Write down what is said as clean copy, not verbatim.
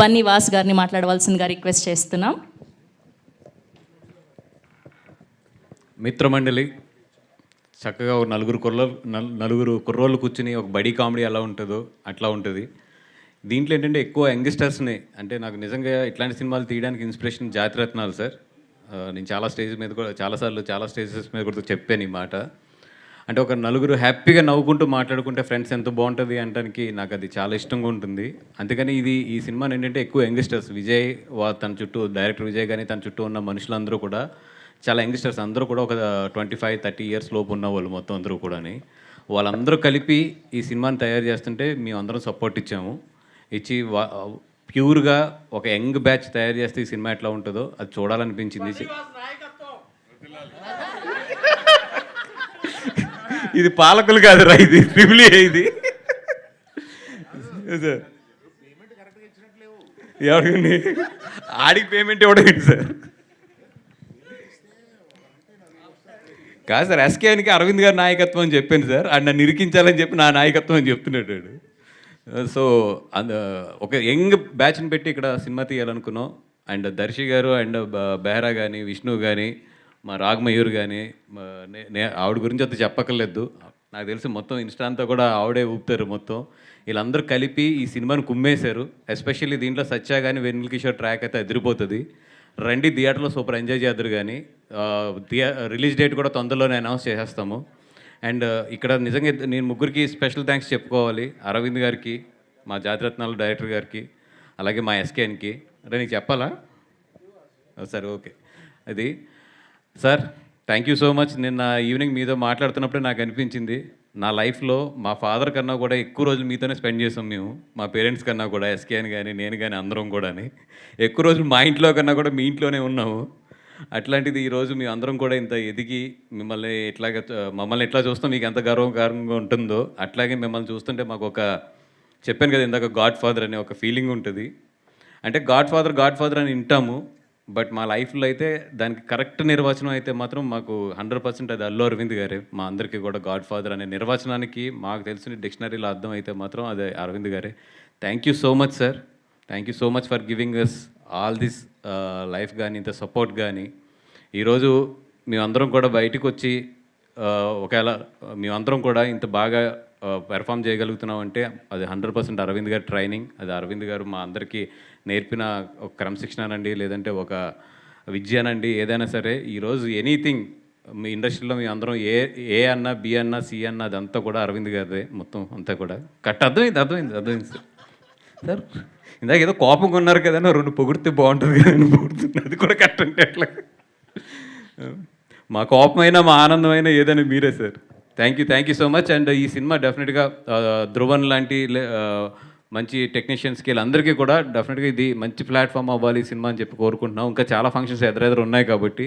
Bunny was గారిని మాట్లాడవలసిందిగా request చేస్తున్నాం. మిత్రమండలి చక్కగా ఒక నలుగురు కుర్రోళ్ళు కూర్చుని ఒక బడీ కామెడీ ఎలా ఉంటుందో అట్లా ఉంటుంది. దీంట్లో ఏంటంటే ఎక్కువ యంగ్స్టర్స్ని, అంటే నాకు నిజంగా ఇట్లాంటి సినిమాలు తీయడానికి ఇన్స్పిరేషన్ జాతిరత్నాలు సార్. నేను చాలా స్టేజ్ మీద కూడా చాలా స్టేజెస్ మీద కూడా చెప్పాను ఈ మాట. అంటే ఒక నలుగురు హ్యాపీగా నవ్వుకుంటూ మాట్లాడుకుంటే ఫ్రెండ్స్ ఎంత బాగుంటుంది అనడానికి నాకు అది చాలా ఇష్టంగా ఉంటుంది. అందుకని ఈ సినిమాని ఏంటంటే ఎక్కువ యంగ్స్టర్స్, విజయ్ తన చుట్టూ డైరెక్టర్ విజయ్ కానీ తన చుట్టూ ఉన్న మనుషులందరూ కూడా చాలా యంగ్స్టర్స్, అందరూ కూడా ఒక 25-30 ఇయర్స్ లోపు ఉన్న వాళ్ళు మొత్తం అందరూ కూడా. వాళ్ళందరూ కలిపి ఈ సినిమాని తయారు చేస్తుంటే మేము అందరం సపోర్ట్ ఇచ్చి ప్యూర్గా ఒక యంగ్ బ్యాచ్ తయారు చేస్తే ఈ సినిమా ఎట్లా ఉంటుందో అది చూడాలనిపించింది. ఇది పాలకులు కాదురా, ఇది ట్రిపుల్ ఏ. ఇది సార్ ఎవరికండి ఆడికి పేమెంట్ ఇవ్వడం ఏంటి సార్? కాదు సార్, ఎస్కేఎన్కి అరవింద్ గారి నాయకత్వం అని చెప్పాను సార్. ఆయన నన్ను ఇరికించాలని చెప్పి నా నాయకత్వం అని చెప్తున్నాడు. సో ఒక యంగ్ బ్యాచ్ని పెట్టి ఇక్కడ సినిమా తీయాలనుకున్నాం. అండ్ దర్శి గారు అండ్ బెహ్రా కానీ, విష్ణు కానీ, మా రాగమయూర్ కానీ, ఆవిడ గురించి అంత చెప్పక్కర్లేదు. నాకు తెలిసి మొత్తం ఇన్స్టా అంతా కూడా ఆవిడే ఊపుతారు మొత్తం. వీళ్ళందరూ కలిపి ఈ సినిమాని కుమ్మేశారు. ఎస్పెషల్లీ దీంట్లో సత్య కానీ వెన్నెల కిషోర్ ట్రాక్ అయితే అదిరిపోతుంది. రండి థియేటర్లో సూపర్ ఎంజాయ్ చేద్దరు. కానీ రిలీజ్ డేట్ కూడా తొందరలోనే అనౌన్స్ చేసేస్తాము. అండ్ ఇక్కడ నిజంగా నేను ముగ్గురికి స్పెషల్ థ్యాంక్స్ చెప్పుకోవాలి. అరవింద్ గారికి, మా జాతిరత్నాలు డైరెక్టర్ గారికి, అలాగే మా ఎస్కేఎన్కి. అంటే నీకు చెప్పాలా? సరే, ఓకే. అది sir, thank you so much. నిన్న ఈవినింగ్ మీతో మాట్లాడుతున్నప్పుడే నాకు అనిపించింది, నా లైఫ్లో మా ఫాదర్ కన్నా కూడా ఎక్కువ రోజులు మీతోనే స్పెండ్ చేసాం మేము. మా పేరెంట్స్ కన్నా కూడా, ఎస్కేఎన్ కానీ నేను కానీ అందరం కూడా ఎక్కువ రోజులు మా ఇంట్లో కన్నా కూడా మీ ఇంట్లోనే ఉన్నాము. అట్లాంటిది ఈరోజు మీ అందరం కూడా ఇంత ఎదిగి మమ్మల్ని ఎట్లా చూస్తాం మీకు ఎంత గర్వకారంగా ఉంటుందో, అట్లాగే మిమ్మల్ని చూస్తుంటే మాకు చెప్పాను కదా ఇందాక, గాడ్ ఫాదర్ అనే ఒక ఫీలింగ్ ఉంటుంది. అంటే గాడ్ ఫాదర్ అని వింటాము, బట్ మా లైఫ్లో అయితే దానికి కరెక్ట్ నిర్వచనం అయితే మాత్రం మాకు 100% అది అల్లు అరవింద్ గారే. మా అందరికీ కూడా గాడ్ ఫాదర్ అనే నిర్వచనానికి మాకు తెలిసిన డిక్షనరీలో అర్థం అయితే మాత్రం అదే అరవింద్ గారే. Thank you so much sir. Thank you so much for giving us all this life కానీ, ఇంత సపోర్ట్ కానీ. ఈరోజు మేమందరం కూడా బయటకు వచ్చి ఒకవేళ మేమందరం కూడా ఇంత బాగా పెర్ఫామ్ చేయగలుగుతున్నామంటే అది 100% అరవింద్ గారి ట్రైనింగ్. అది అరవింద్ గారు మా అందరికీ నేర్పిన ఒక క్రమశిక్షణనండి, లేదంటే ఒక విద్యనండి, ఏదైనా సరే. ఈరోజు ఎనీథింగ్ మీ ఇండస్ట్రీలో మీ అందరం ఏ అన్నా, బి అన్నా, సి అన్నా, అదంతా కూడా అరవింద్ గారిదే మొత్తం అంతా కూడా. అర్థమైంది సార్. ఇందాక ఏదో కోపంగా ఉన్నారు కదా, 2 పొగిడితే బాగుంటుంది కదా అని పొగుడుతున్నా. అది కూడా కరెక్ట్ అంటే ఎట్లా? మా కోపమైనా మా ఆనందమైనా ఏదైనా మీరే sir. Thank you so much. And ఈ సినిమా డెఫినెట్గా ధ్రువన్ లాంటి మంచి టెక్నీషియన్స్కి వీళ్ళందరికీ కూడా డెఫినెట్గా ఇది మంచి ప్లాట్ఫామ్ అవ్వాలి ఈ సినిమా అని చెప్పి కోరుకుంటున్నాం. ఇంకా చాలా ఫంక్షన్స్ ఎదురెదురు ఉన్నాయి కాబట్టి